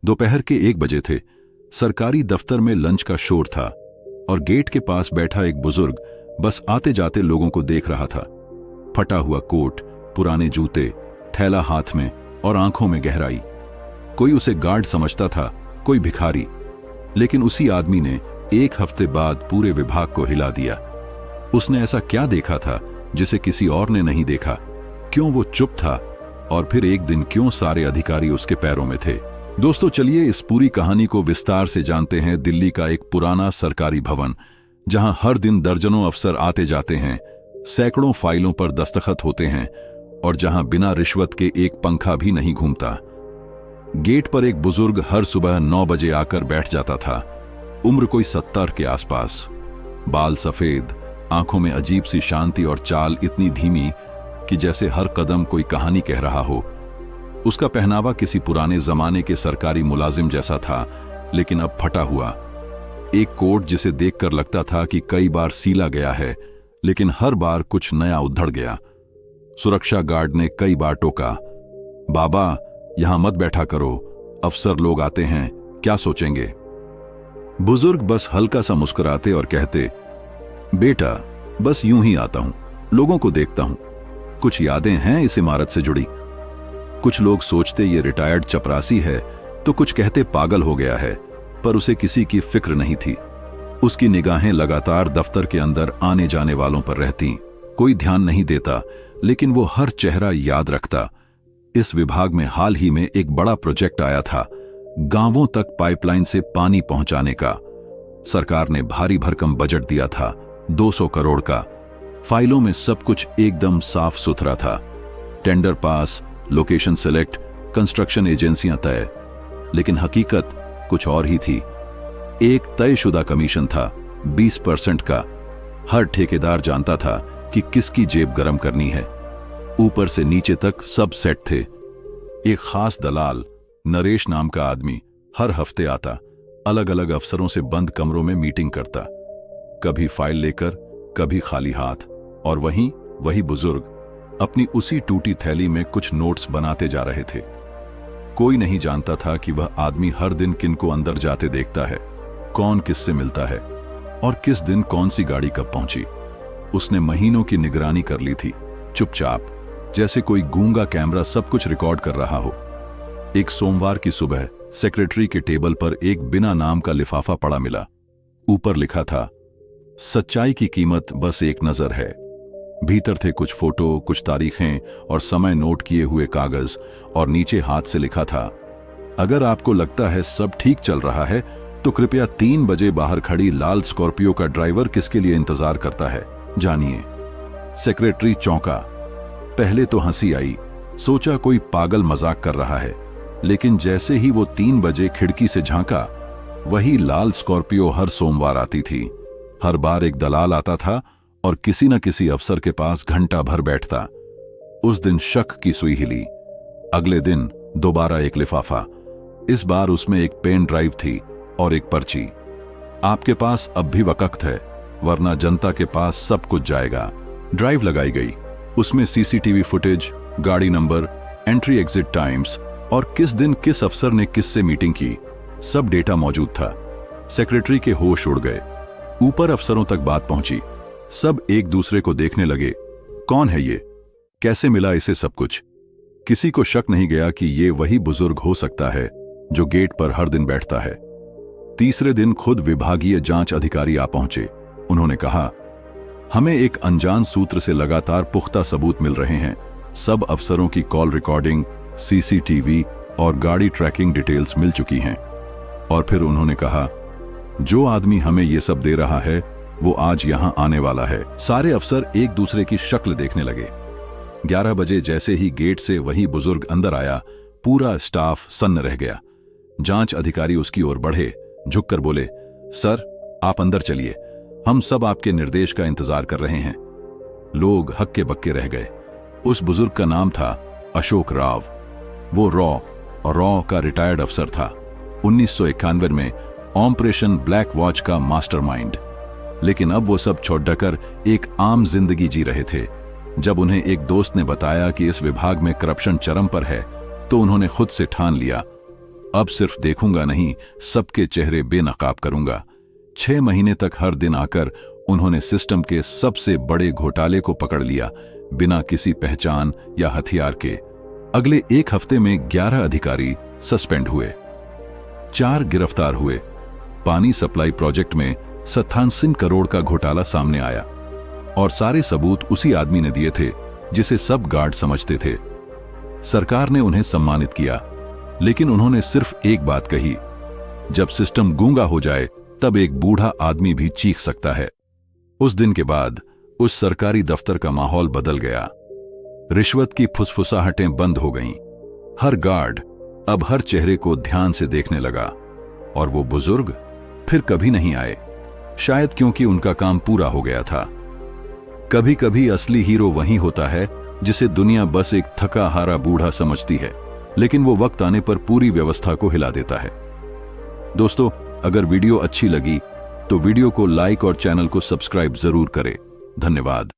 दोपहर के 1 बजे थे। सरकारी दफ्तर में लंच का शोर था और गेट के पास बैठा एक बुजुर्ग बस आते जाते लोगों को देख रहा था। फटा हुआ कोट, पुराने जूते, थैला हाथ में और आंखों में गहराई। कोई उसे गार्ड समझता था, कोई भिखारी, लेकिन उसी आदमी ने 1 हफ्ते बाद पूरे विभाग को हिला दिया। उसने ऐसा क्या देखा था जिसे किसी और ने नहीं देखा? क्यों वो चुप था? और फिर एक दिन क्यों सारे अधिकारी उसके पैरों में थे? दोस्तों, चलिए इस पूरी कहानी को विस्तार से जानते हैं। दिल्ली का एक पुराना सरकारी भवन, जहां हर दिन दर्जनों अफसर आते जाते हैं, सैकड़ों फाइलों पर दस्तखत होते हैं और जहां बिना रिश्वत के एक पंखा भी नहीं घूमता। गेट पर एक बुजुर्ग हर सुबह 9 बजे आकर बैठ जाता था। उम्र कोई 70 के आसपास, बाल सफेद, आंखों में अजीब सी शांति और चाल इतनी धीमी कि जैसे हर कदम कोई कहानी कह रहा हो। उसका पहनावा किसी पुराने जमाने के सरकारी मुलाजिम जैसा था, लेकिन अब फटा हुआ। एक कोट जिसे देखकर लगता था कि कई बार सीला गया है, लेकिन हर बार कुछ नया उधड़ गया। सुरक्षा गार्ड ने कई बार टोका, बाबा यहां मत बैठा करो, अफसर लोग आते हैं, क्या सोचेंगे? बुजुर्ग बस हल्का सा मुस्कुराते और कहते, बेटा बस यूं ही आता हूं, लोगों को देखता हूं, कुछ यादें हैं इस इमारत से जुड़ी। कुछ लोग सोचते ये रिटायर्ड चपरासी है, तो कुछ कहते पागल हो गया है, पर उसे किसी की फिक्र नहीं थी। उसकी निगाहें लगातार दफ्तर के अंदर आने जाने वालों पर रहती। कोई ध्यान नहीं देता, लेकिन वो हर चेहरा याद रखता। इस विभाग में हाल ही में एक बड़ा प्रोजेक्ट आया था, गांवों तक पाइपलाइन से पानी पहुंचाने का। सरकार ने भारी भरकम बजट दिया था, 200 करोड़ का। फाइलों में सब कुछ एकदम साफ सुथरा था। Tender pass, location select, construction एजेंसियां तय, लेकिन हकीकत कुछ और ही थी। एक तयशुदा कमीशन था, 20% का। हर ठेकेदार जानता था कि किसकी जेब गरम करनी है। ऊपर से नीचे तक सब सेट थे। एक खास दलाल, नरेश नाम का आदमी, हर हफ्ते आता, अलग अलग अफसरों से बंद कमरों में मीटिंग करता, कभी फाइल लेकर, कभी खाली हाथ। और वही बुजुर्ग अपनी उसी टूटी थैली में कुछ नोट्स बनाते जा रहे थे। कोई नहीं जानता था कि वह आदमी हर दिन किनको अंदर जाते देखता है, कौन किससे मिलता है और किस दिन कौन सी गाड़ी कब पहुंची। उसने महीनों की निगरानी कर ली थी, चुपचाप, जैसे कोई गूंगा कैमरा सब कुछ रिकॉर्ड कर रहा हो। एक सोमवार की सुबह सेक्रेटरी के टेबल पर एक बिना नाम का लिफाफा पड़ा मिला। ऊपर लिखा था, सच्चाई की कीमत बस एक नजर है। भीतर थे कुछ फोटो, कुछ तारीखें और समय नोट किए हुए कागज, और नीचे हाथ से लिखा था, अगर आपको लगता है सब ठीक चल रहा है तो कृपया 3 बजे बाहर खड़ी लाल स्कॉर्पियो का ड्राइवर किसके लिए इंतजार करता है, जानिए। सेक्रेटरी चौंका। पहले तो हंसी आई, सोचा कोई पागल मजाक कर रहा है, लेकिन जैसे ही वो 3 बजे खिड़की से झांका, वही लाल स्कॉर्पियो हर सोमवार आती थी। हर बार एक दलाल आता था और किसी न किसी अफसर के पास घंटा भर बैठता। उस दिन शक की सुई हिली। अगले दिन दोबारा एक लिफाफा। इस बार उसमें एक पेन ड्राइव थी और एक पर्ची। आपके पास अब भी वक्त है, वरना जनता के पास सब कुछ जाएगा। ड्राइव लगाई गई। उसमें सीसीटीवी फुटेज, गाड़ी नंबर, एंट्री एग्जिट टाइम्स और किस दिन किस अफसर ने किससे मीटिंग की, सब डेटा मौजूद था। सेक्रेटरी के होश उड़ गए। ऊपर अफसरों तक बात पहुंची। सब एक दूसरे को देखने लगे, कौन है ये, कैसे मिला इसे सब कुछ। किसी को शक नहीं गया कि ये वही बुजुर्ग हो सकता है जो गेट पर हर दिन बैठता है। तीसरे दिन खुद विभागीय जांच अधिकारी आ पहुंचे। उन्होंने कहा, हमें एक अनजान सूत्र से लगातार पुख्ता सबूत मिल रहे हैं। सब अफसरों की कॉल रिकॉर्डिंग, सीसीटीवी और गाड़ी ट्रैकिंग डिटेल्स मिल चुकी हैं। और फिर उन्होंने कहा, जो आदमी हमें ये सब दे रहा है वो आज यहां आने वाला है। सारे अफसर एक दूसरे की शक्ल देखने लगे। 11 बजे जैसे ही गेट से वही बुजुर्ग अंदर आया, पूरा स्टाफ सन्न रह गया। जांच अधिकारी उसकी ओर बढ़े, झुककर बोले, सर आप अंदर चलिए, हम सब आपके निर्देश का इंतजार कर रहे हैं। लोग हक्के बक्के रह गए। उस बुजुर्ग का नाम था अशोक राव। वो रॉ का रिटायर्ड अफसर था। 1991 में ऑपरेशन ब्लैक वॉच का मास्टरमाइंड। लेकिन अब वो सब छोड़कर एक आम जिंदगी जी रहे थे। जब उन्हें एक दोस्त ने बताया कि इस विभाग में करप्शन चरम पर है, तो उन्होंने खुद से ठान लिया, अब सिर्फ देखूंगा नहीं, सबके चेहरे बेनकाब करूंगा। 6 महीने तक हर दिन आकर उन्होंने सिस्टम के सबसे बड़े घोटाले को पकड़ लिया, बिना किसी पहचान या हथियार के। अगले 1 हफ्ते में 11 अधिकारी सस्पेंड हुए, 4 गिरफ्तार हुए। पानी सप्लाई प्रोजेक्ट में 87 करोड़ का घोटाला सामने आया और सारे सबूत उसी आदमी ने दिए थे जिसे सब गार्ड समझते थे। सरकार ने उन्हें सम्मानित किया, लेकिन उन्होंने सिर्फ एक बात कही, जब सिस्टम गूंगा हो जाए तब एक बूढ़ा आदमी भी चीख सकता है। उस दिन के बाद उस सरकारी दफ्तर का माहौल बदल गया। रिश्वत की फुसफुसाहटें बंद हो गईं। हर गार्ड अब हर चेहरे को ध्यान से देखने लगा, और वो बुजुर्ग फिर कभी नहीं आए, शायद क्योंकि उनका काम पूरा हो गया था। कभी कभी असली हीरो वही होता है जिसे दुनिया बस एक थका हारा बूढ़ा समझती है, लेकिन वो वक्त आने पर पूरी व्यवस्था को हिला देता है। दोस्तों, अगर वीडियो अच्छी लगी तो वीडियो को लाइक और चैनल को सब्सक्राइब जरूर करें। धन्यवाद।